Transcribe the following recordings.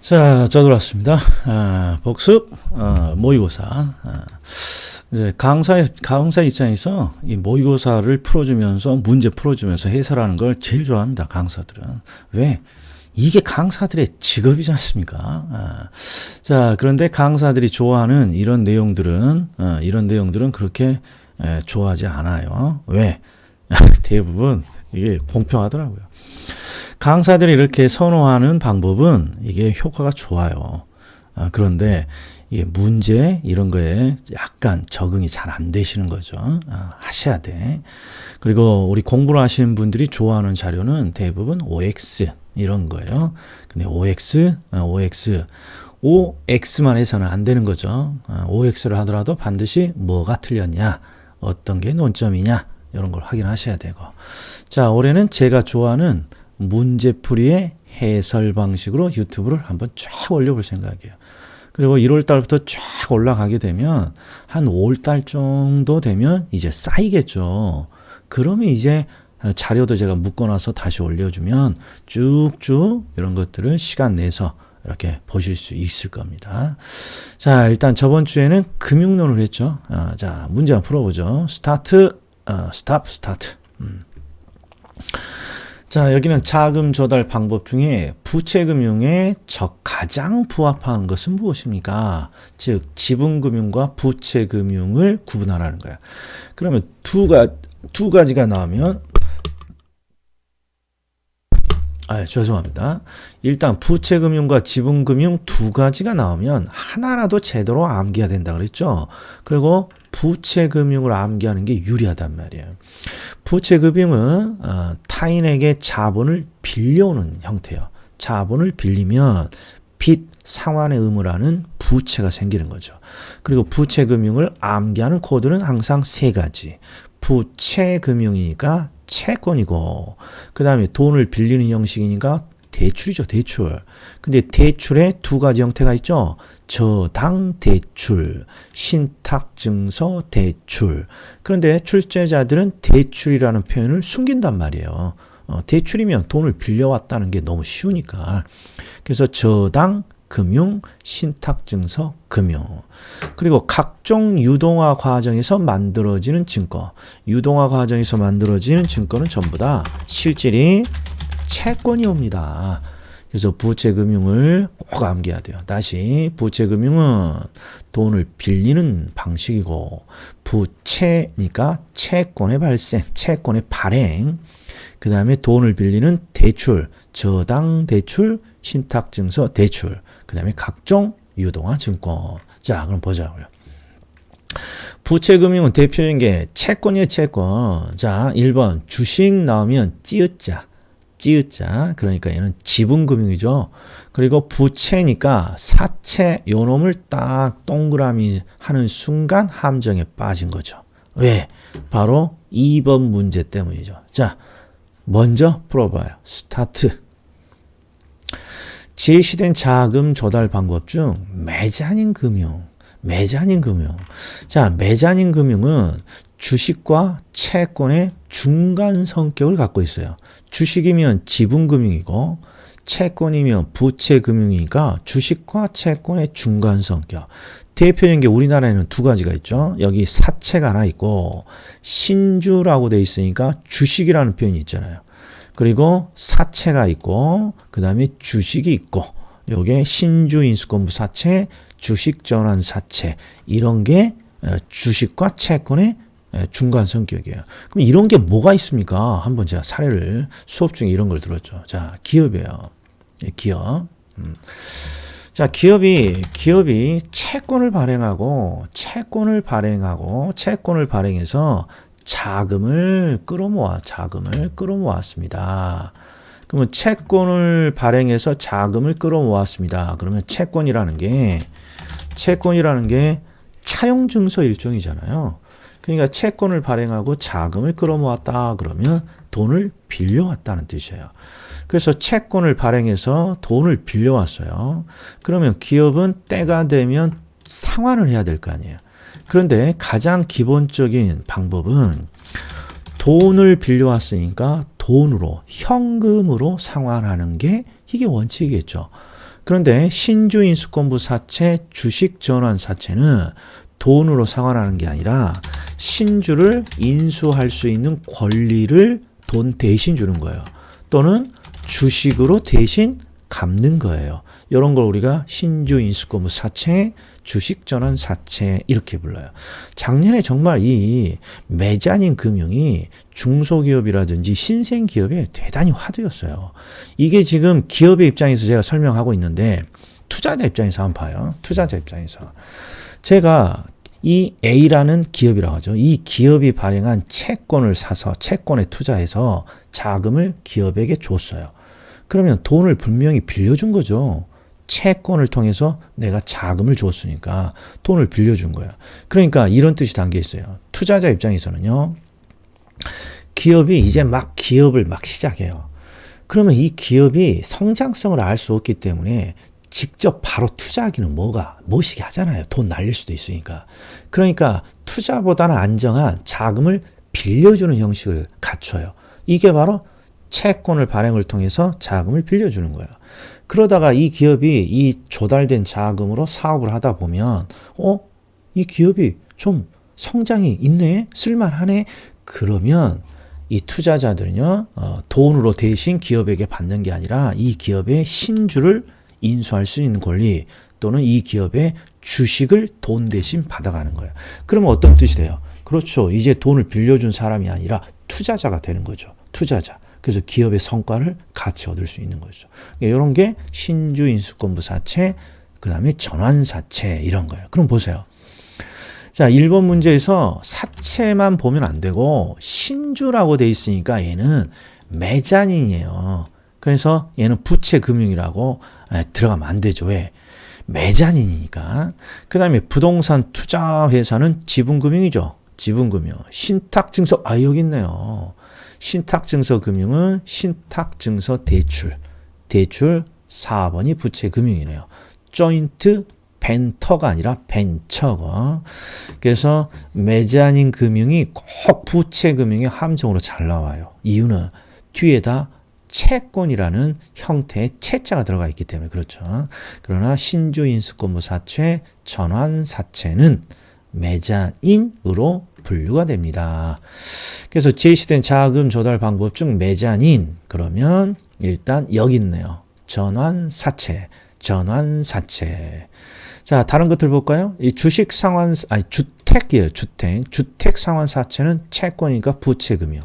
자, 저돌았습니다. 복습, 모의고사. 이제 강사 입장에서 이 모의고사를 풀어주면서, 문제 풀어주면서 해설하는 걸 제일 좋아합니다, 강사들은. 왜? 이게 강사들의 직업이지 않습니까? 자, 그런데 강사들이 좋아하는 이런 내용들은 그렇게 좋아하지 않아요. 왜? 대부분 이게 공평하더라고요. 강사들이 이렇게 선호하는 방법은 이게 효과가 좋아요. 그런데 이게 문제 이런 거에 약간 적응이 잘 안 되시는 거죠. 하셔야 돼. 그리고 우리 공부를 하시는 분들이 좋아하는 자료는 대부분 OX 이런 거예요. 근데 OX만 해서는 안 되는 거죠. OX를 하더라도 반드시 뭐가 틀렸냐, 어떤 게 논점이냐 이런 걸 확인하셔야 되고. 자, 올해는 제가 좋아하는 문제풀이의 해설 방식으로 유튜브를 한번 쫙 올려볼 생각이에요. 그리고 1월 달부터 쫙 올라가게 되면 한 5월 달 정도 되면 이제 쌓이겠죠. 그러면 이제 자료도 제가 묶어놔서 다시 올려주면 쭉쭉 이런 것들을 시간 내서 이렇게 보실 수 있을 겁니다. 자, 일단 저번 주에는 금융론을 했죠. 자, 문제 한번 풀어보죠. 스타트. 자, 여기는 자금 조달 방법 중에 부채금융에 가장 부합하는 것은 무엇입니까? 즉, 지분금융과 부채금융을 구분하라는 거야. 그러면 두 가지가 나오면, 죄송합니다. 일단 부채금융과 지분금융 두 가지가 나오면 하나라도 제대로 암기해야 된다 그랬죠? 그리고 부채금융을 암기하는 게 유리하단 말이에요. 부채금융은 타인에게 자본을 빌려오는 형태예요. 자본을 빌리면 빚 상환의 의무를 하는 부채가 생기는 거죠. 그리고 부채금융을 암기하는 코드는 항상 세 가지. 부채금융이니까 채권이고, 그 다음에 돈을 빌리는 형식이니까 대출이죠, 대출. 근데 대출에 두 가지 형태가 있죠. 저당 대출, 신탁증서 대출. 그런데 출제자들은 대출이라는 표현을 숨긴단 말이에요. 대출이면 돈을 빌려왔다는 게 너무 쉬우니까. 그래서 저당 금융, 신탁증서 금융. 그리고 각종 유동화 과정에서 만들어지는 증거. 유동화 과정에서 만들어지는 증거는 전부 다 실질이 채권이 옵니다. 그래서 부채금융을 꼭 암기해야 돼요. 다시, 부채금융은 돈을 빌리는 방식이고, 부채니까 채권의 발생, 채권의 발행, 그 다음에 돈을 빌리는 대출, 저당 대출, 신탁증서 대출, 그 다음에 각종 유동화 증권. 자, 그럼 보자고요. 부채금융은 대표적인 게 채권이에요, 채권. 자, 1번 주식 나오면 찌읒자. 그러니까 얘는 지분금융이죠. 그리고 부채니까 사채 요 놈을 딱 동그라미 하는 순간 함정에 빠진 거죠. 왜? 바로 2번 문제 때문이죠. 자, 먼저 풀어봐요. 스타트. 제시된 자금 조달 방법 중 매자닌 금융. 자, 매자닌 금융은 주식과 채권의 중간 성격을 갖고 있어요. 주식이면 지분금융이고 채권이면 부채금융이니까 주식과 채권의 중간 성격. 대표적인 게 우리나라에는 두 가지가 있죠. 여기 사채가 하나 있고 신주라고 돼 있으니까 주식이라는 표현이 있잖아요. 그리고 사채가 있고 그 다음에 주식이 있고 요게 신주인수권부 사채, 주식전환 사채 이런 게 주식과 채권의 중간 성격이에요. 그럼 이런 게 뭐가 있습니까? 한번 제가 사례를 수업 중에 이런 걸 들었죠. 자, 기업이에요. 기업. 자, 기업이 채권을 발행해서 자금을 끌어모았습니다. 그러면 채권을 발행해서 자금을 끌어모았습니다. 그러면 채권이라는 게 차용증서 일종이잖아요. 그러니까 채권을 발행하고 자금을 끌어모았다 그러면 돈을 빌려왔다는 뜻이에요. 그래서 채권을 발행해서 돈을 빌려왔어요. 그러면 기업은 때가 되면 상환을 해야 될 거 아니에요. 그런데 가장 기본적인 방법은 돈을 빌려왔으니까 돈으로, 현금으로 상환하는 게 이게 원칙이겠죠. 그런데 신주인수권부사채 주식전환사채는 돈으로 상환하는 게 아니라 신주를 인수할 수 있는 권리를 돈 대신 주는 거예요. 또는 주식으로 대신 갚는 거예요. 이런 걸 우리가 신주인수권부사채, 주식전환사채 이렇게 불러요. 작년에 정말 이 메자닌 금융이 중소기업이라든지 신생기업에 대단히 화두였어요. 이게 지금 기업의 입장에서 제가 설명하고 있는데 투자자 입장에서 한번 봐요. 투자자 입장에서. 제가 이 A라는 기업이라고 하죠. 이 기업이 발행한 채권을 사서 채권에 투자해서 자금을 기업에게 줬어요. 그러면 돈을 분명히 빌려준 거죠. 채권을 통해서 내가 자금을 줬으니까 돈을 빌려준 거예요. 그러니까 이런 뜻이 담겨 있어요. 투자자 입장에서는요. 기업이 이제 막 기업을 막 시작해요. 그러면 이 기업이 성장성을 알 수 없기 때문에 직접 바로 투자하기는 멋이게 하잖아요. 돈 날릴 수도 있으니까. 그러니까 투자보다는 안정한 자금을 빌려주는 형식을 갖춰요. 이게 바로 채권을 발행을 통해서 자금을 빌려주는 거예요. 그러다가 이 기업이 이 조달된 자금으로 사업을 하다 보면 이 기업이 좀 성장이 있네? 쓸만하네? 그러면 이 투자자들은요. 돈으로 대신 기업에게 받는 게 아니라 이 기업의 신주를 인수할 수 있는 권리 또는 이 기업의 주식을 돈 대신 받아가는 거예요. 그러면 어떤 뜻이 돼요? 그렇죠. 이제 돈을 빌려준 사람이 아니라 투자자가 되는 거죠. 투자자. 그래서 기업의 성과를 같이 얻을 수 있는 거죠. 이런 게 신주인수권부사채, 그 다음에 전환사채 이런 거예요. 그럼 보세요. 자, 1번 문제에서 사채만 보면 안 되고 신주라고 돼 있으니까 얘는 메자닌이에요. 그래서 얘는 부채금융이라고 들어가면 안 되죠. 왜? 메자닌이니까. 그 다음에 부동산 투자회사는 지분금융이죠. 지분금융. 신탁증서, 여기 있네요. 신탁증서 금융은 신탁증서 대출. 대출 4번이 부채금융이네요. 조인트 벤터가 아니라 벤처가. 그래서 메자닌 금융이 꼭 부채금융의 함정으로 잘 나와요. 이유는 뒤에다 채권이라는 형태의 채자가 들어가 있기 때문에 그렇죠. 그러나 신주인수권부사채, 전환사채는 메자닌으로 분류가 됩니다. 그래서 제시된 자금 조달 방법 중 메자닌 그러면 일단 여기 있네요. 전환사채, 전환사채. 자, 다른 것들 볼까요? 이 주택이에요. 주택 상환사채는 채권이니까 부채금융.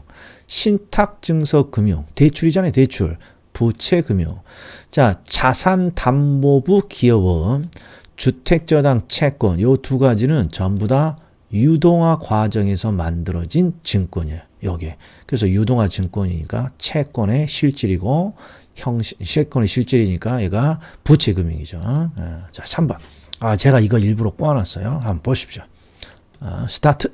신탁증서금융, 대출이잖아요. 대출, 부채금융. 자, 자산담보부 기업은 주택저당 채권 요 두 가지는 전부 다 유동화 과정에서 만들어진 증권이에요. 요게. 그래서 유동화 증권이니까 채권의 실질이고 채권의 실질이니까 얘가 부채금융이죠. 자, 3번. 제가 이거 일부러 꼬아놨어요. 한번 보십시오. 스타트.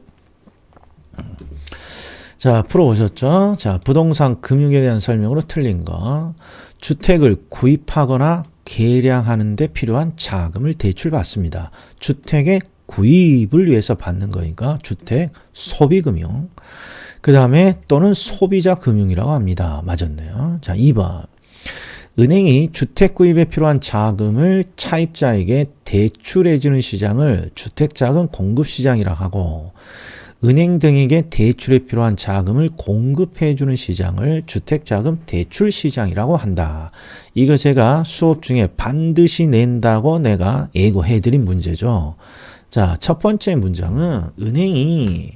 자, 풀어보셨죠? 자, 부동산 금융에 대한 설명으로 틀린 거. 주택을 구입하거나 개량하는 데 필요한 자금을 대출받습니다. 주택의 구입을 위해서 받는 거니까 주택 소비금융. 그 다음에 또는 소비자 금융이라고 합니다. 맞았네요. 자, 2번. 은행이 주택 구입에 필요한 자금을 차입자에게 대출해주는 시장을 주택자금 공급시장이라고 하고 은행 등에게 대출에 필요한 자금을 공급해주는 시장을 주택자금 대출시장이라고 한다. 이거 제가 수업 중에 반드시 낸다고 내가 예고해드린 문제죠. 자, 첫 번째 문장은 은행이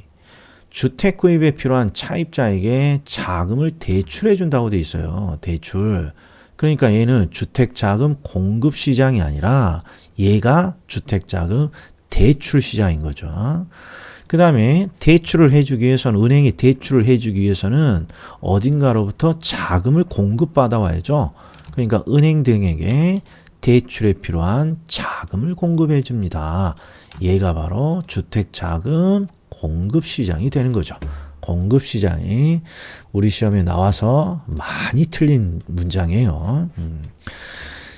주택 구입에 필요한 차입자에게 자금을 대출해준다고 돼 있어요. 대출. 그러니까 얘는 주택자금 공급시장이 아니라 얘가 주택자금 대출시장인 거죠. 그 다음에 대출을 해주기 위해서는 은행이 대출을 해주기 위해서는 어딘가로부터 자금을 공급받아 와야죠. 그러니까 은행 등에게 대출에 필요한 자금을 공급해 줍니다. 얘가 바로 주택자금 공급시장이 되는 거죠. 공급시장이 우리 시험에 나와서 많이 틀린 문장이에요.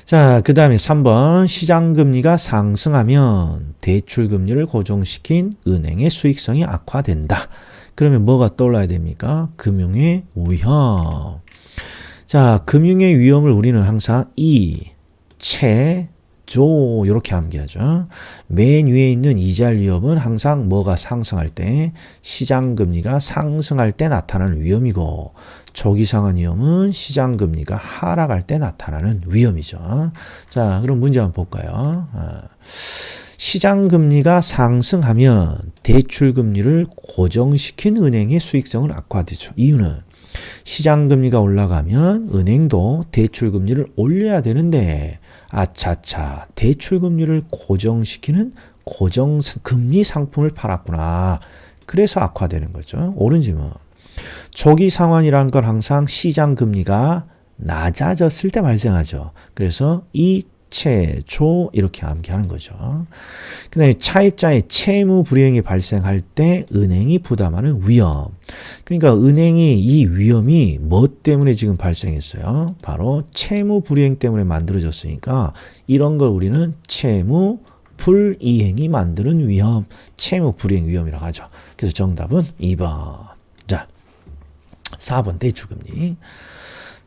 자, 그 다음에 3번 시장금리가 상승하면 대출금리를 고정시킨 은행의 수익성이 악화된다. 그러면 뭐가 떠올라야 됩니까? 금융의 위험. 자, 금융의 위험을 우리는 항상 최조 이렇게 암기하죠. 맨 위에 있는 이자율 위험은 항상 뭐가 상승할 때 시장금리가 상승할 때 나타나는 위험이고 조기상환 위험은 시장금리가 하락할 때 나타나는 위험이죠. 자, 그럼 문제 한번 볼까요? 시장금리가 상승하면 대출금리를 고정시킨 은행의 수익성은 악화되죠. 이유는 시장금리가 올라가면 은행도 대출금리를 올려야 되는데 아차차 대출금리를 고정시키는 고정금리 상품을 팔았구나. 그래서 악화되는 거죠. 옳은지 뭐. 조기상환이라는 건 항상 시장금리가 낮아졌을 때 발생하죠. 그래서 이 최조 이렇게 암기하는 거죠. 그 다음에 차입자의 채무 불이행이 발생할 때 은행이 부담하는 위험. 그러니까 은행이 이 위험이 뭐 때문에 지금 발생했어요? 바로 채무 불이행 때문에 만들어졌으니까 이런 걸 우리는 채무 불이행이 만드는 위험, 채무 불이행 위험이라고 하죠. 그래서 정답은 2번. 자, 4번 대출금리.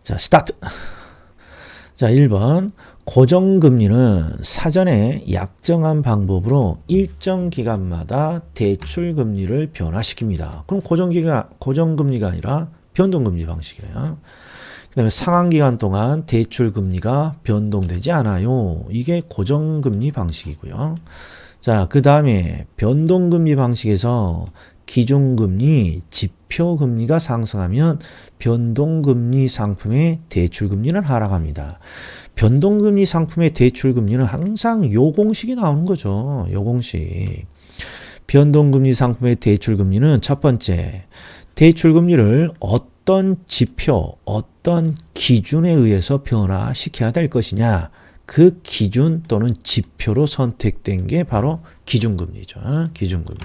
자, 스타트. 자, 1번. 고정금리는 사전에 약정한 방법으로 일정 기간마다 대출금리를 변화시킵니다. 그럼 고정금리가 아니라 변동금리 방식이에요. 그 다음에 상환기간 동안 대출금리가 변동되지 않아요. 이게 고정금리 방식이고요. 자, 그 다음에 변동금리 방식에서 기준금리, 지표금리가 상승하면 변동금리 상품의 대출금리는 하락합니다. 변동금리 상품의 대출금리는 항상 요 공식이 나오는 거죠. 요 공식. 변동금리 상품의 대출금리는 첫 번째, 대출금리를 어떤 지표, 어떤 기준에 의해서 변화시켜야 될 것이냐. 그 기준 또는 지표로 선택된 게 바로 기준금리죠. 기준금리.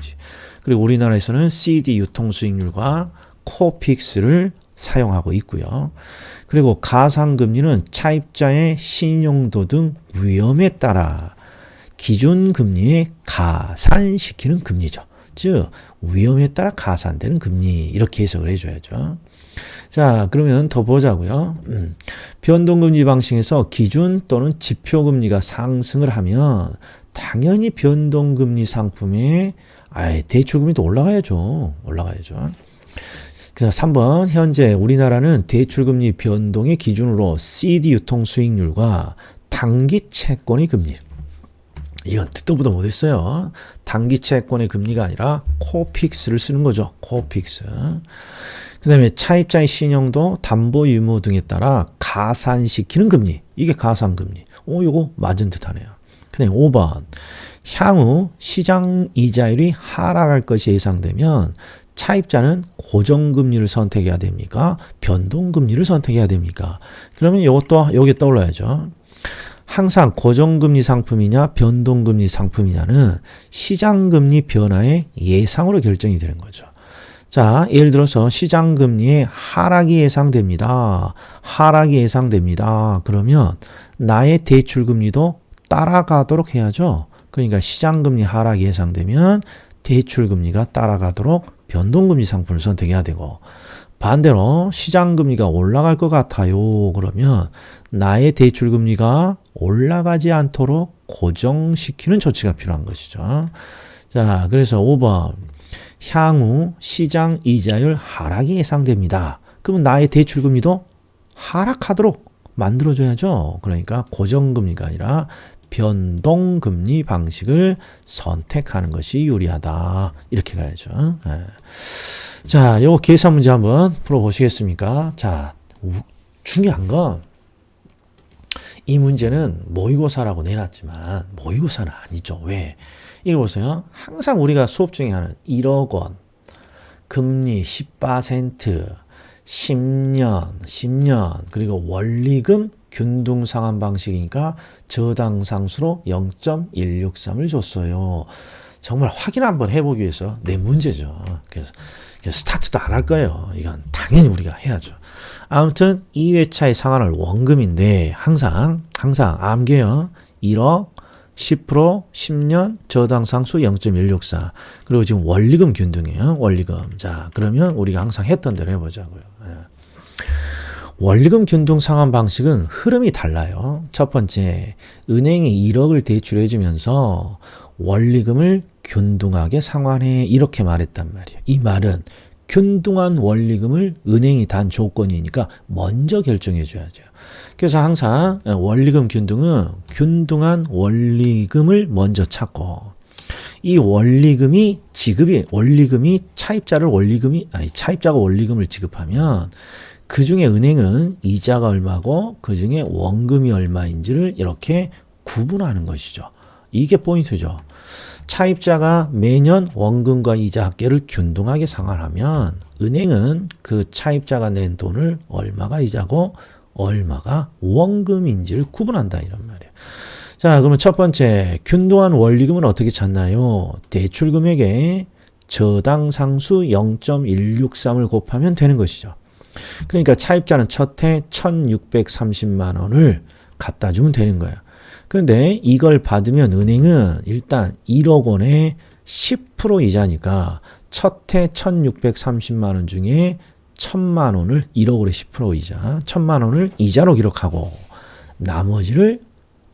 그리고 우리나라에서는 CD 유통수익률과 코픽스를 사용하고 있고요. 그리고 가상금리는 차입자의 신용도 등 위험에 따라 기준금리에 가산시키는 금리죠. 즉 위험에 따라 가산되는 금리 이렇게 해석을 해줘야죠. 자, 그러면 더 보자고요. 변동금리 방식에서 기준 또는 지표금리가 상승을 하면 당연히 변동금리 상품의 대출금리도 올라가야죠. 그래서 3번 현재 우리나라는 대출금리 변동의 기준으로 CD 유통 수익률과 단기 채권의 금리 이건 듣도 보도 못했어요. 단기 채권의 금리가 아니라 코픽스를 쓰는 거죠. 코픽스. 그 다음에 차입자의 신용도 담보 유무 등에 따라 가산시키는 금리 이게 가산금리. 요거 맞은 듯 하네요. 그 다음에 5번 향후 시장 이자율이 하락할 것이 예상되면 차입자는 고정금리를 선택해야 됩니까? 변동금리를 선택해야 됩니까? 그러면 이것도 여기 떠올라야죠. 항상 고정금리 상품이냐 변동금리 상품이냐는 시장금리 변화의 예상으로 결정이 되는 거죠. 자, 예를 들어서 시장금리의 하락이 예상됩니다. 그러면 나의 대출금리도 따라가도록 해야죠. 그러니까 시장금리 하락이 예상되면 대출금리가 따라가도록 변동금리 상품을 선택해야 되고 반대로 시장금리가 올라갈 것 같아요. 그러면 나의 대출금리가 올라가지 않도록 고정시키는 조치가 필요한 것이죠. 자, 그래서 5번 향후 시장 이자율 하락이 예상됩니다. 그러면 나의 대출금리도 하락하도록 만들어줘야죠. 그러니까 고정금리가 아니라 변동금리 방식을 선택하는 것이 유리하다. 이렇게 가야죠. 자, 요거 계산 문제 한번 풀어보시겠습니까? 자, 중요한 건 이 문제는 모의고사라고 내놨지만 모의고사는 아니죠. 왜? 이거 보세요. 항상 우리가 수업 중에 하는 1억 원, 금리 10%, 10년, 그리고 원리금 균등상환 방식이니까 저당상수로 0.163을 줬어요. 정말 확인 한번 해보기 위해서 내 문제죠. 그래서 스타트도 안 할 거예요. 이건 당연히 우리가 해야죠. 아무튼 2회차의 상환을 원금인데 항상 암기해요. 1억 10% 10년 저당상수 0.164 그리고 지금 원리금 균등이에요. 원리금. 자, 그러면 우리가 항상 했던 대로 해보자고요. 원리금 균등 상환 방식은 흐름이 달라요. 첫 번째, 은행이 1억을 대출해 주면서 원리금을 균등하게 상환해 이렇게 말했단 말이에요. 이 말은 균등한 원리금을 은행이 단 조건이니까 먼저 결정해 줘야죠. 그래서 항상 원리금 균등은 균등한 원리금을 먼저 찾고, 이 원리금이 차입자가 원리금을 지급하면 그 중에 은행은 이자가 얼마고 그 중에 원금이 얼마인지를 이렇게 구분하는 것이죠. 이게 포인트죠. 차입자가 매년 원금과 이자 합계를 균등하게 상환하면 은행은 그 차입자가 낸 돈을 얼마가 이자고 얼마가 원금인지를 구분한다 이런 말이에요. 자, 그러면 첫 번째, 균등한 원리금은 어떻게 찾나요? 대출 금액에 저당 상수 0.163을 곱하면 되는 것이죠. 그러니까 차입자는 첫 해 1,630만 원을 갖다 주면 되는 거예요. 그런데 이걸 받으면 은행은 일단 1억 원에 10% 이자니까 첫 해 1,630만 원 중에 1,000만 원을 1억으로 10% 이자, 1,000만 원을 이자로 기록하고 나머지를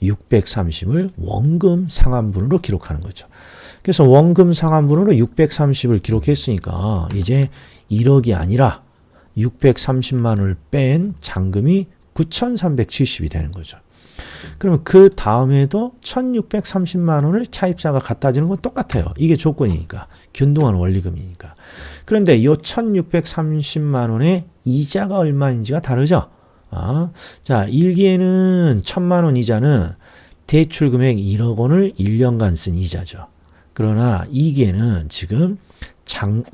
630을 원금 상환분으로 기록하는 거죠. 그래서 원금 상환분으로 630을 기록했으니까 이제 1억이 아니라 630만 원을 뺀 잔금이 9,370이 되는 거죠. 그러면 그 다음에도 1,630만 원을 차입자가 갖다 주는 건 똑같아요. 이게 조건이니까. 균등한 원리금이니까. 그런데 이 1,630만 원의 이자가 얼마인지가 다르죠. 자, 1기에는 1,000만 원 이자는 대출 금액 1억 원을 1년간 쓴 이자죠. 그러나 2기에는 지금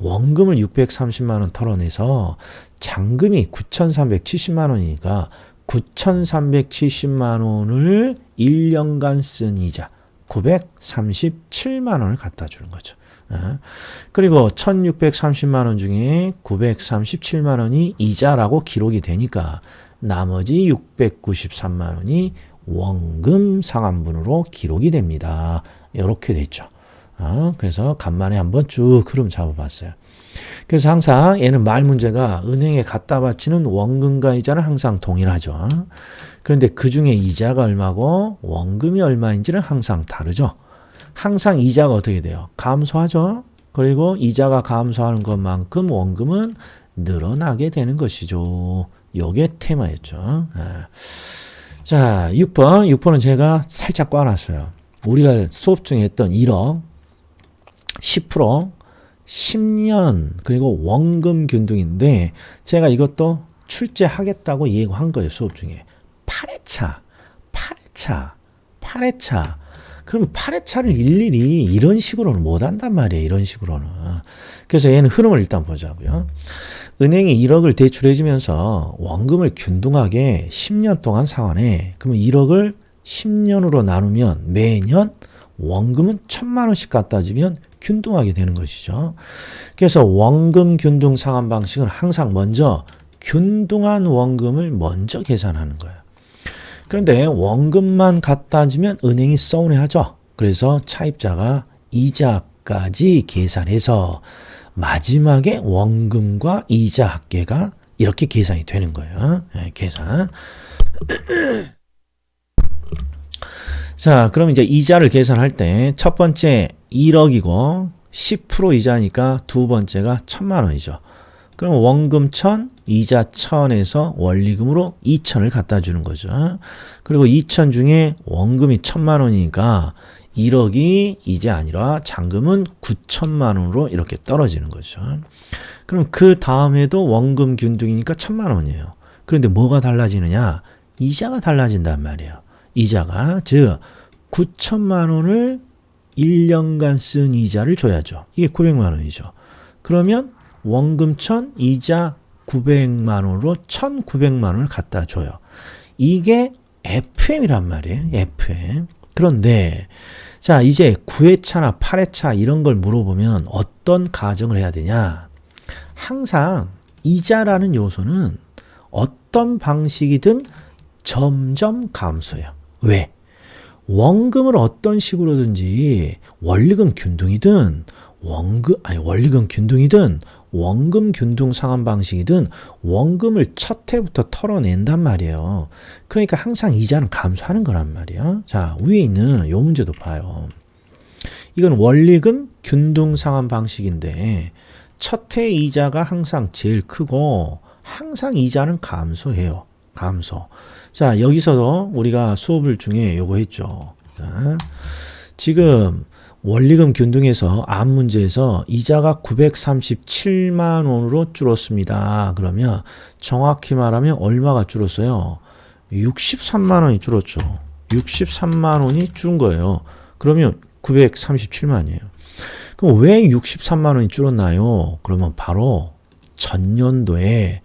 원금을 630만 원 털어내서 잔금이 9,370만 원이니까 9,370만 원을 1년간 쓴 이자 937만 원을 갖다 주는 거죠. 그리고 1,630만 원 중에 937만 원이 이자라고 기록이 되니까 나머지 693만 원이 원금 상환분으로 기록이 됩니다. 이렇게 됐죠. 그래서 간만에 한번 쭉 흐름 잡아봤어요. 그래서 항상 얘는 말 문제가 은행에 갖다 바치는 원금과 이자는 항상 동일하죠. 그런데 그 중에 이자가 얼마고 원금이 얼마인지는 항상 다르죠. 항상 이자가 어떻게 돼요? 감소하죠. 그리고 이자가 감소하는 것만큼 원금은 늘어나게 되는 것이죠. 요게 테마였죠. 자, 6번은 제가 살짝 꽈놨어요. 우리가 수업 중에 했던 1억, 10%, 10년, 그리고 원금 균등인데 제가 이것도 출제하겠다고 예고한 거예요. 수업 중에. 8회차. 그럼 8회차를 일일이 이런 식으로는 못 한단 말이에요. 이런 식으로는. 그래서 얘는 흐름을 일단 보자고요. 은행이 1억을 대출해 주면서 원금을 균등하게 10년 동안 상환해. 그러면 1억을 10년으로 나누면 매년 원금은 1,000만 원씩 갖다 주면 균등하게 되는 것이죠. 그래서 원금 균등 상환 방식은 항상 먼저 균등한 원금을 먼저 계산하는 거예요. 그런데 원금만 갖다 주면 은행이 서운해하죠. 그래서 차입자가 이자까지 계산해서 마지막에 원금과 이자 합계가 이렇게 계산이 되는 거예요. 계산. 자, 그럼 이제 이자를 계산할 때 첫 번째 1억이고 10% 이자니까 두 번째가 1,000만 원이죠. 그럼 원금 1,000, 이자 1,000에서 원리금으로 2,000을 갖다 주는 거죠. 그리고 2,000 중에 원금이 1,000만 원이니까 1억이 이제 아니라 잔금은 9,000만 원으로 이렇게 떨어지는 거죠. 그럼 그 다음에도 원금 균등이니까 1,000만 원이에요. 그런데 뭐가 달라지느냐? 이자가 달라진단 말이에요. 이자가, 즉 9,000만 원을 1년간 쓴 이자를 줘야죠. 이게 900만 원이죠. 그러면 원금 1,000, 이자 900만 원으로 1,900만 원을 갖다 줘요. 이게 FM이란 말이에요. FM. 그런데 자, 이제 9회차나 8회차 이런 걸 물어보면 어떤 가정을 해야 되냐? 항상 이자라는 요소는 어떤 방식이든 점점 감소해요. 왜? 원금을 어떤 식으로든지 원리금 균등이든 원리금 균등이든 원금 균등 상환 방식이든 원금을 첫 해부터 털어낸단 말이에요. 그러니까 항상 이자는 감소하는 거란 말이에요. 자, 위에 있는 요 문제도 봐요. 이건 원리금 균등 상환 방식인데 첫 해 이자가 항상 제일 크고 항상 이자는 감소해요. 감소. 자, 여기서도 우리가 수업을 중에 요거 했죠. 자, 지금 원리금 균등에서 앞 문제에서 이자가 937만 원으로 줄었습니다. 그러면 정확히 말하면 얼마가 줄었어요? 63만 원이 줄었죠. 63만 원이 줄은 거예요. 그러면 937만이에요. 그럼 왜 63만 원이 줄었나요? 그러면 바로 전년도에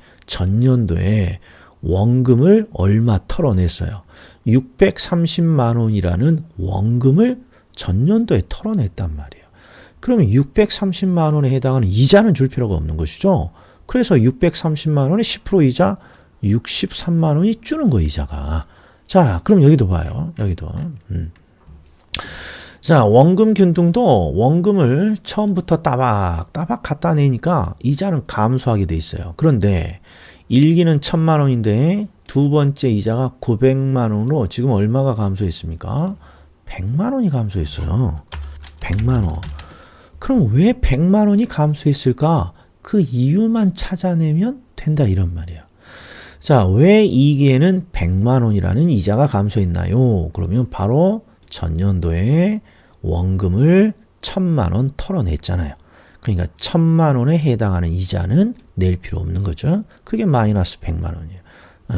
원금을 얼마 털어냈어요. 630만 원이라는 원금을 전년도에 털어냈단 말이에요. 그러면 630만 원에 해당하는 이자는 줄 필요가 없는 것이죠. 그래서 630만 원에 10% 이자 63만 원이 주는 거 이자가. 자, 그럼 여기도 봐요. 여기도. 자, 원금 균등도 원금을 처음부터 따박 갖다 내니까 이자는 감소하게 돼 있어요. 그런데 1기는 1000만 원인데 두 번째 이자가 900만 원으로 지금 얼마가 감소했습니까? 100만 원이 감소했어요. 100만 원. 그럼 왜 100만 원이 감소했을까? 그 이유만 찾아내면 된다 이런 말이에요. 자, 왜 2기에는 100만 원이라는 이자가 감소했나요? 그러면 바로 전년도에 원금을 1000만 원 털어냈잖아요. 그러니까 1000만 원에 해당하는 이자는 낼 필요 없는 거죠. 그게 마이너스 100만 원이에요.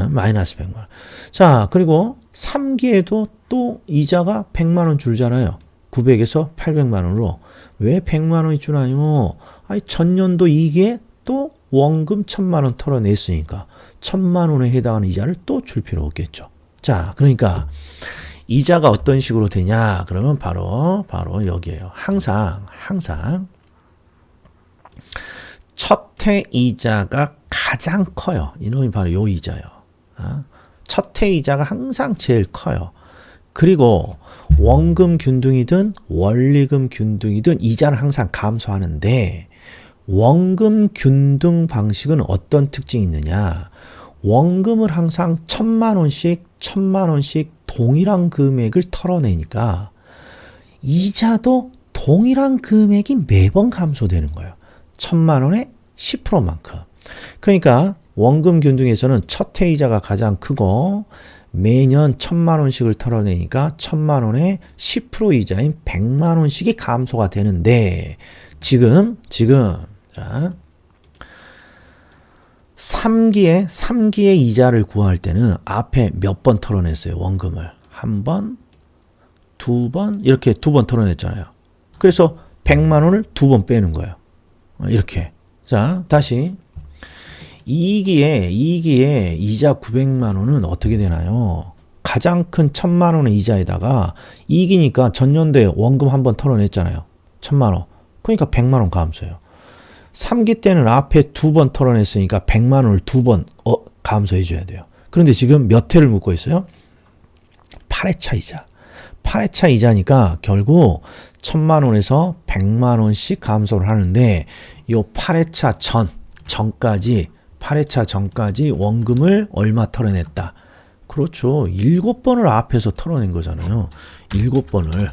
마이너스 100만 원. 자, 그리고 3기에도 또 이자가 100만 원 줄잖아요. 900에서 800만 원으로. 왜 100만 원이 주나요? 아니, 전년도 2기에 또 원금 1000만 원 털어냈으니까 1000만 원에 해당하는 이자를 또 줄 필요 없겠죠. 자, 그러니까 이자가 어떤 식으로 되냐? 그러면 바로 여기에요. 항상 첫 해 이자가 가장 커요. 이놈이 바로 요 이자예요. 첫 해 이자가 항상 제일 커요. 그리고 원금 균등이든 원리금 균등이든 이자는 항상 감소하는데 원금 균등 방식은 어떤 특징이 있느냐? 원금을 항상 1000만 원씩 동일한 금액을 털어내니까 이자도 동일한 금액이 매번 감소되는 거예요. 1000만 원에 10%만큼. 그러니까 원금 균등에서는 첫 해 이자가 가장 크고 매년 1000만 원씩을 털어내니까 1000만 원에 10% 이자인 100만 원씩이 감소가 되는데 지금 자 3기의 이자를 구할 때는 앞에 몇 번 털어냈어요. 원금을. 한 번, 두 번, 이렇게 두 번 털어냈잖아요. 그래서 100만 원을 두 번 빼는 거예요. 이렇게. 자, 다시. 2기에 이자 900만 원은 어떻게 되나요? 가장 큰 1000만 원의 이자에다가 2기니까 전년도에 원금 한 번 털어냈잖아요. 1000만 원. 그러니까 100만 원 감소해요. 3기 때는 앞에 두 번 털어냈으니까 100만 원을 두 번 감소해 줘야 돼요. 그런데 지금 몇 회를 묶고 있어요? 8회차 이자. 8회차 이자니까 결국 1000만 원에서 100만 원씩 감소를 하는데 요 8회차 전까지 원금을 얼마 털어냈다. 그렇죠. 7번을 앞에서 털어낸 거잖아요. 7번을.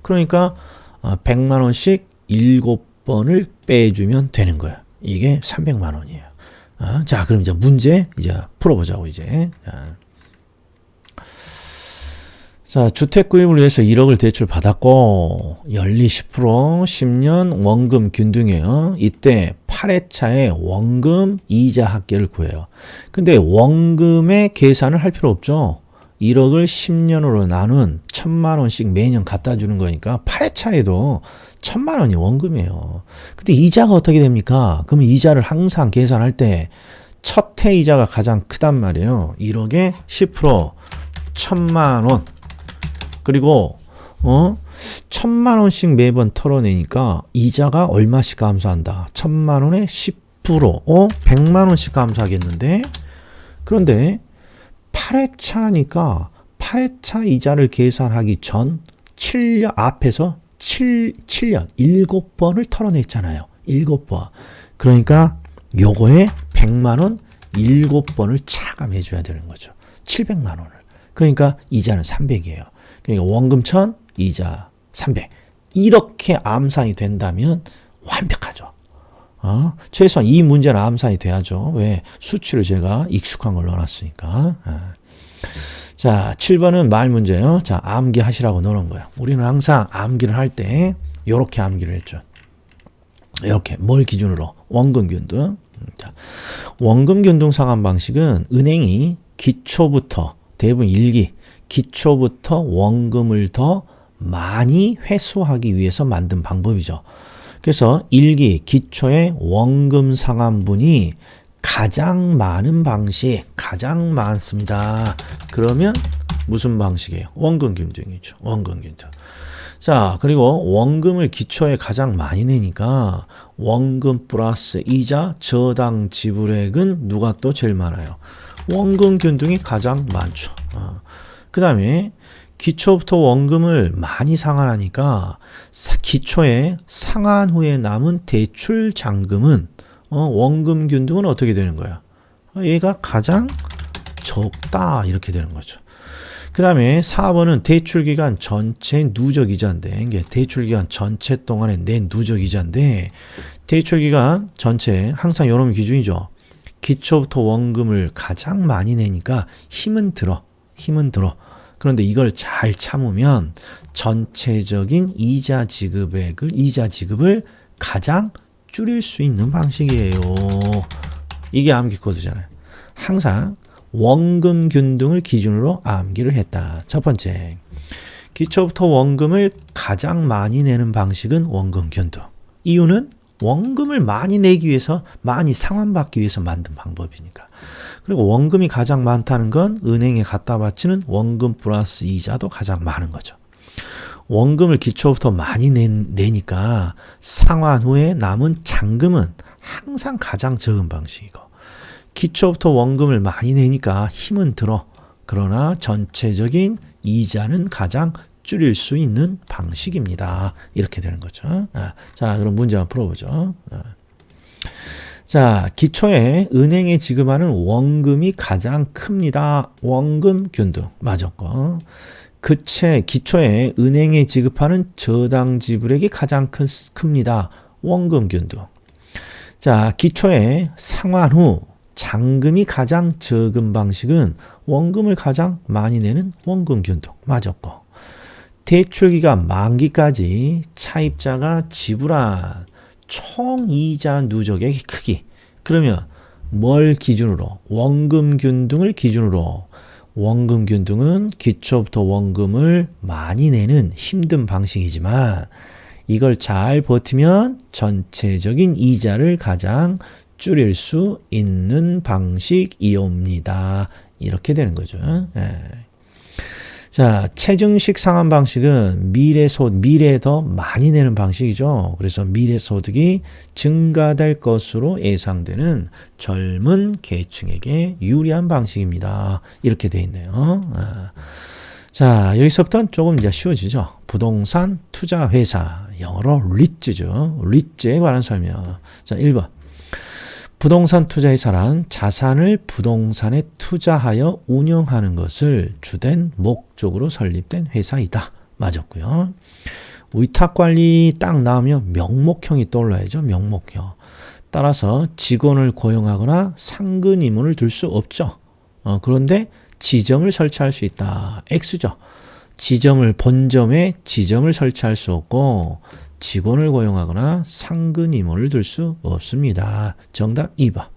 그러니까 100만 원씩 7번을 빼주면 되는 거야. 이게 300만 원이에요. 자, 그럼 이제 문제 풀어보자고 이제. 자, 주택 구입을 위해서 1억을 대출 받았고 연리 10% 10년 원금 균등이에요. 이때 8회차에 원금 이자 합계를 구해요. 근데 원금의 계산을 할 필요 없죠. 1억을 10년으로 나눈 1000만 원씩 매년 갖다 주는 거니까 8회차에도 1000만 원이 원금이에요. 근데 이자가 어떻게 됩니까? 그럼 이자를 항상 계산할 때 첫 해 이자가 가장 크단 말이에요. 1억에 10% 1000만 원. 그리고 1000만 원씩 매번 털어내니까 이자가 얼마씩 감소한다. 1000만 원에 10% 100만 원씩 감소하겠는데. 그런데 8회차니까 8회차 이자를 계산하기 전 7년 앞에서 7년 7번을 털어냈잖아요. 7번. 그러니까 요거에 100만 원 7번을 차감해 줘야 되는 거죠. 700만 원을. 그러니까 이자는 300이에요. 그러니까 원금 1000, 이자 300. 이렇게 암산이 된다면 완벽하죠. 최소한 이 문제는 암산이 돼야죠. 왜? 수치를 제가 익숙한 걸 넣어놨으니까. 자, 7번은 말 문제예요. 자, 암기하시라고 넣어놓은 거예요. 우리는 항상 암기를 할 때 이렇게 암기를 했죠. 이렇게 뭘 기준으로? 원금균등. 자, 원금균등 상환 방식은 은행이 기초부터 대부분 1기 기초부터 원금을 더 많이 회수하기 위해서 만든 방법이죠. 그래서 1기 기초의 원금 상환분이 가장 많은 방식, 가장 많습니다. 그러면 무슨 방식이에요? 원금균등이죠. 원금균등. 자, 그리고 원금을 기초에 가장 많이 내니까 원금 플러스 이자 저당 지불액은 누가 또 제일 많아요? 원금균등이 가장 많죠. 그 다음에 기초부터 원금을 많이 상환하니까 기초에 상환 후에 남은 대출 잔금은 원금균등은 어떻게 되는 거야? 얘가 가장 적다 이렇게 되는 거죠. 그 다음에 4번은 대출기간 전체 누적이자인데 이게 대출기간 전체 동안에 낸 누적이자인데 대출기간 전체 항상 이런 기준이죠. 기초부터 원금을 가장 많이 내니까 힘은 들어. 그런데 이걸 잘 참으면 전체적인 이자 지급을 가장 줄일 수 있는 방식이에요. 이게 암기 코드잖아요. 항상 원금균등을 기준으로 암기를 했다. 첫 번째, 기초부터 원금을 가장 많이 내는 방식은 원금균등. 이유는 원금을 많이 내기 위해서, 많이 상환받기 위해서 만든 방법이니까. 그리고 원금이 가장 많다는 건 은행에 갖다 바치는 원금 플러스 이자도 가장 많은 거죠. 원금을 기초부터 많이 내니까 상환 후에 남은 잔금은 항상 가장 적은 방식이고, 기초부터 원금을 많이 내니까 힘은 들어. 그러나 전체적인 이자는 가장 줄일 수 있는 방식입니다. 이렇게 되는 거죠. 자, 그럼 문제 한번 풀어보죠. 자, 기초에 은행에 지급하는 원금이 가장 큽니다. 원금균등 맞았고, 기초에 은행에 지급하는 저당 지불액이 가장 큽니다. 원금균등. 자, 기초에 상환 후 잔금이 가장 적은 방식은 원금을 가장 많이 내는 원금균등 맞았고, 대출기간 만기까지 차입자가 지불한 총 이자 누적액의 크기. 그러면 뭘 기준으로? 원금균등을 기준으로. 원금균등은 기초부터 원금을 많이 내는 힘든 방식이지만 이걸 잘 버티면 전체적인 이자를 가장 줄일 수 있는 방식이옵니다. 이렇게 되는 거죠. 자, 체증식 상환 방식은 미래에 더 많이 내는 방식이죠. 그래서 미래소득이 증가될 것으로 예상되는 젊은 계층에게 유리한 방식입니다. 이렇게 돼 있네요. 자, 여기서부터는 조금 이제 쉬워지죠. 부동산 투자 회사, 영어로 리츠죠. 리츠에 관한 설명. 자, 1번. 부동산 투자회사란 자산을 부동산에 투자하여 운영하는 것을 주된 목적으로 설립된 회사이다. 맞았고요. 위탁관리 딱 나오면 명목형이 떠올라야죠. 명목형. 따라서 직원을 고용하거나 상근 임원을 둘 수 없죠. 그런데 지점을 설치할 수 있다. X죠. 본점에 지점을 설치할 수 없고 직원을 고용하거나 상근 임원을 둘 수 없습니다. 정답 2번.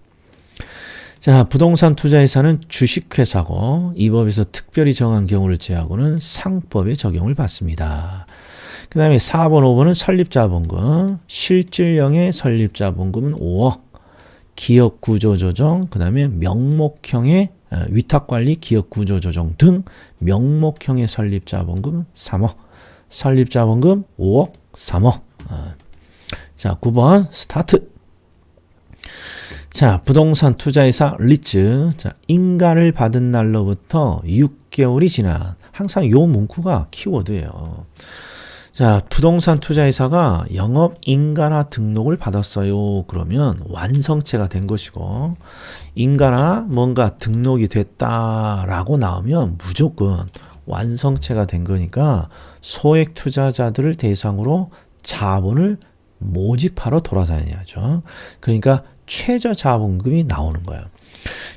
자, 부동산 투자회사는 주식회사고 이 법에서 특별히 정한 경우를 제하고는 상법의 적용을 받습니다. 그 다음에 4번, 5번은 설립자본금, 실질형의 설립자본금은 5억, 기업구조조정, 그 다음에 명목형의 위탁관리, 기업구조조정 등 명목형의 설립자본금은 3억, 설립자본금 5억, 3억. 자, 9번 스타트. 자, 부동산 투자회사 리츠. 자, 인가를 받은 날로부터 6개월이 지난. 항상 요 문구가 키워드예요. 자, 부동산 투자회사가 영업인가나 등록을 받았어요. 그러면 완성체가 된 것이고, 인가나 뭔가 등록이 됐다라고 나오면 무조건 완성체가 된 거니까 소액 투자자들을 대상으로 자본을 모집하러 돌아다녀야죠. 그러니까 최저 자본금이 나오는 거예요.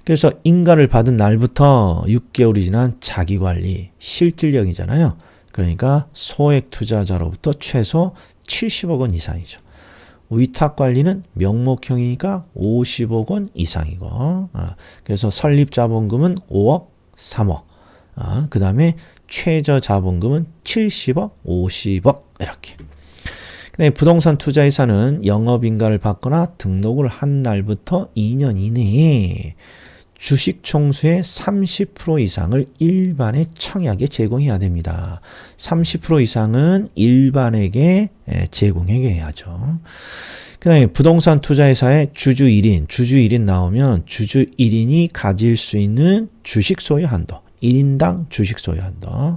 그래서 인가를 받은 날부터 6개월이 지난 자기관리, 실질력이잖아요. 그러니까 소액 투자자로부터 최소 70억 원 이상이죠. 위탁관리는 명목형이니까 50억 원 이상이고, 그래서 설립자본금은 5억, 3억, 그 다음에 최저 자본금은 70억, 50억 이렇게. 그다음에 부동산 투자회사는 영업인가를 받거나 등록을 한 날부터 2년 이내에 주식 총수의 30% 이상을 일반에 청약에 제공해야 됩니다. 30% 이상은 일반에게 제공해야죠. 그 다음에 부동산 투자회사의 주주 1인 나오면 주주 1인이 가질 수 있는 주식 소유 한도, 1인당 주식 소유 한도,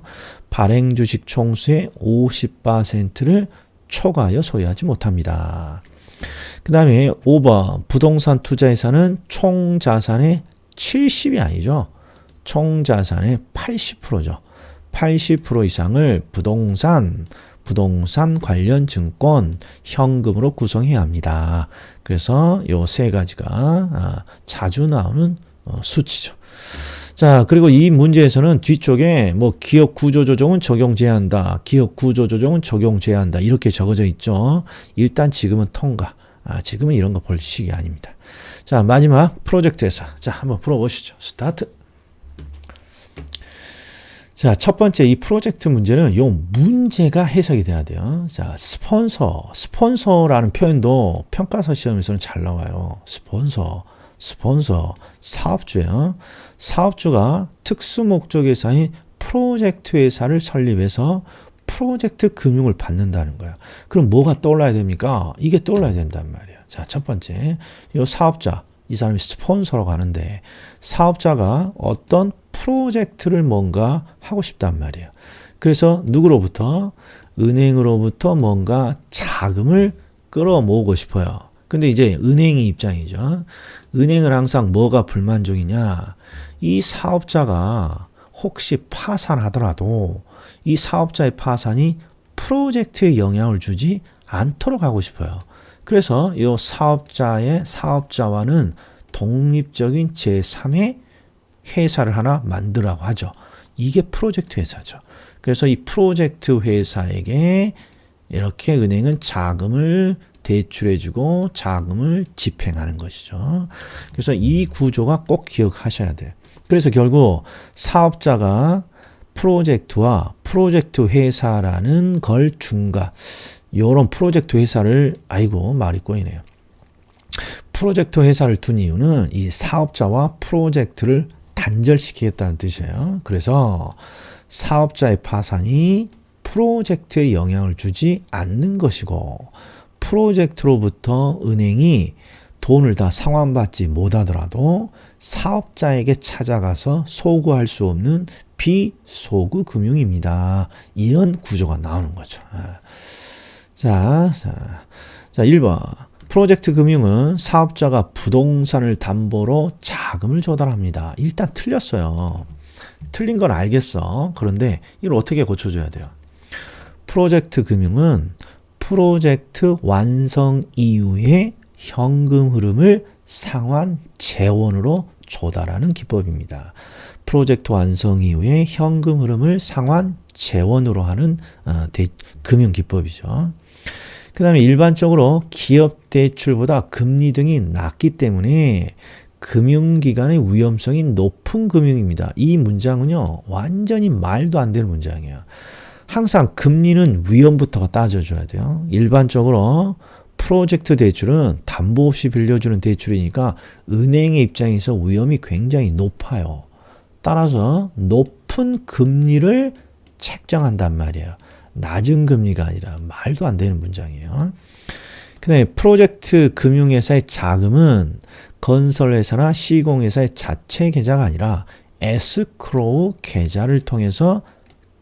발행 주식 총수의 50%를 초과하여 소유하지 못합니다. 그 다음에 5번 부동산 투자회사는 총 자산의 70이 아니죠. 총 자산의 80%죠. 80% 이상을 부동산 관련 증권, 현금으로 구성해야 합니다. 그래서 요 세 가지가 자주 나오는 수치죠. 자, 그리고 이 문제에서는 뒤쪽에 뭐 기업 구조 조정은 적용 제한한다. 기업 구조 조정은 적용 제한한다. 이렇게 적어져 있죠. 일단 지금은 통과. 지금은 이런 거 볼 시기 아닙니다. 자, 마지막 프로젝트 회사. 자, 한번 풀어보시죠. 스타트. 자, 첫 번째 이 프로젝트 문제는 요 문제가 해석이 돼야 돼요. 자, 스폰서라는 표현도 평가서 시험에서는 잘 나와요. 스폰서, 사업주예요. 사업주가 특수목적회사인 프로젝트 회사를 설립해서 프로젝트 금융을 받는다는 거예요. 그럼 뭐가 떠올라야 됩니까? 이게 떠올라야 된단 말이에요. 자, 첫 번째, 이 사업자, 이 사람이 스폰서라고 하는데 사업자가 어떤 프로젝트를 뭔가 하고 싶단 말이에요. 그래서 누구로부터? 은행으로부터 뭔가 자금을 끌어모으고 싶어요. 근데 이제 은행의 입장이죠. 은행은 항상 뭐가 불만족이냐? 이 사업자가 혹시 파산하더라도 이 사업자의 파산이 프로젝트에 영향을 주지 않도록 하고 싶어요. 그래서 이 사업자와는 독립적인 제3의 회사를 하나 만들라고 하죠. 이게 프로젝트 회사죠. 그래서 이 프로젝트 회사에게 이렇게 은행은 자금을 대출해주고 자금을 집행하는 것이죠. 그래서 이 구조가 꼭 기억하셔야 돼요. 그래서 결국 사업자가 프로젝트와 프로젝트 회사라는 걸 중간, 요런 프로젝트 회사를, 아이고 말이 꼬이네요. 프로젝트 회사를 둔 이유는 이 사업자와 프로젝트를 단절시키겠다는 뜻이에요. 그래서 사업자의 파산이 프로젝트에 영향을 주지 않는 것이고, 프로젝트로부터 은행이 돈을 다 상환받지 못하더라도 사업자에게 찾아가서 소구할 수 없는 비소구 금융입니다. 이런 구조가 나오는 거죠. 자, 1번. 프로젝트 금융은 사업자가 부동산을 담보로 자금을 조달합니다. 일단 틀렸어요. 틀린 건 알겠어. 그런데 이걸 어떻게 고쳐줘야 돼요? 프로젝트 금융은 프로젝트 완성 이후에 현금 흐름을 상환 재원으로 조달하는 기법입니다. 프로젝트 완성 이후에 현금 흐름을 상환 재원으로 하는 금융 기법이죠. 그 다음에 일반적으로 기업 대출보다 금리 등이 낮기 때문에 금융기관의 위험성이 높은 금융입니다. 이 문장은요, 완전히 말도 안 되는 문장이에요. 항상 금리는 위험부터 따져줘야 돼요. 일반적으로 프로젝트 대출은 담보 없이 빌려주는 대출이니까 은행의 입장에서 위험이 굉장히 높아요. 따라서 높은 금리를 책정한단 말이에요. 낮은 금리가 아니라 말도 안 되는 문장이에요. 그 다음에 프로젝트 금융회사의 자금은 건설회사나 시공회사의 자체 계좌가 아니라 에스크로우 계좌를 통해서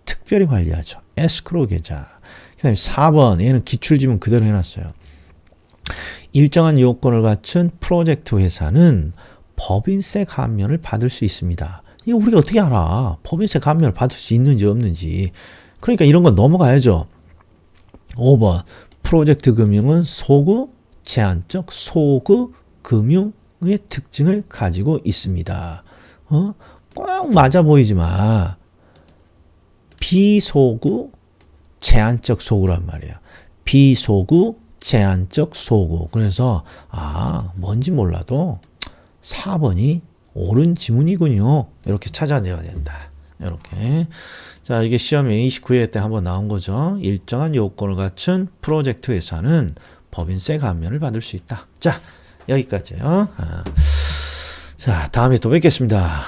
특별히 관리하죠. 에스크로우 계좌. 그 다음에 4번, 얘는 기출지문 그대로 해놨어요. 일정한 요건을 갖춘 프로젝트 회사는 법인세 감면을 받을 수 있습니다. 이거 우리가 어떻게 알아? 법인세 감면을 받을 수 있는지 없는지. 그러니까 이런 건 넘어가야죠. 5번, 프로젝트 금융은 소구, 제한적 소구 금융의 특징을 가지고 있습니다. 꼭 맞아 보이지만 비소구, 제한적 소구란 말이야. 비소구, 제한적 소구. 그래서 뭔지 몰라도 4번이 옳은 지문이군요. 이렇게 찾아내야 된다. 이렇게. 자, 이게 시험 A29회 때 한번 나온 거죠. 일정한 요건을 갖춘 프로젝트 회사는 법인세 감면을 받을 수 있다. 자, 여기까지요. 자, 다음에 또 뵙겠습니다.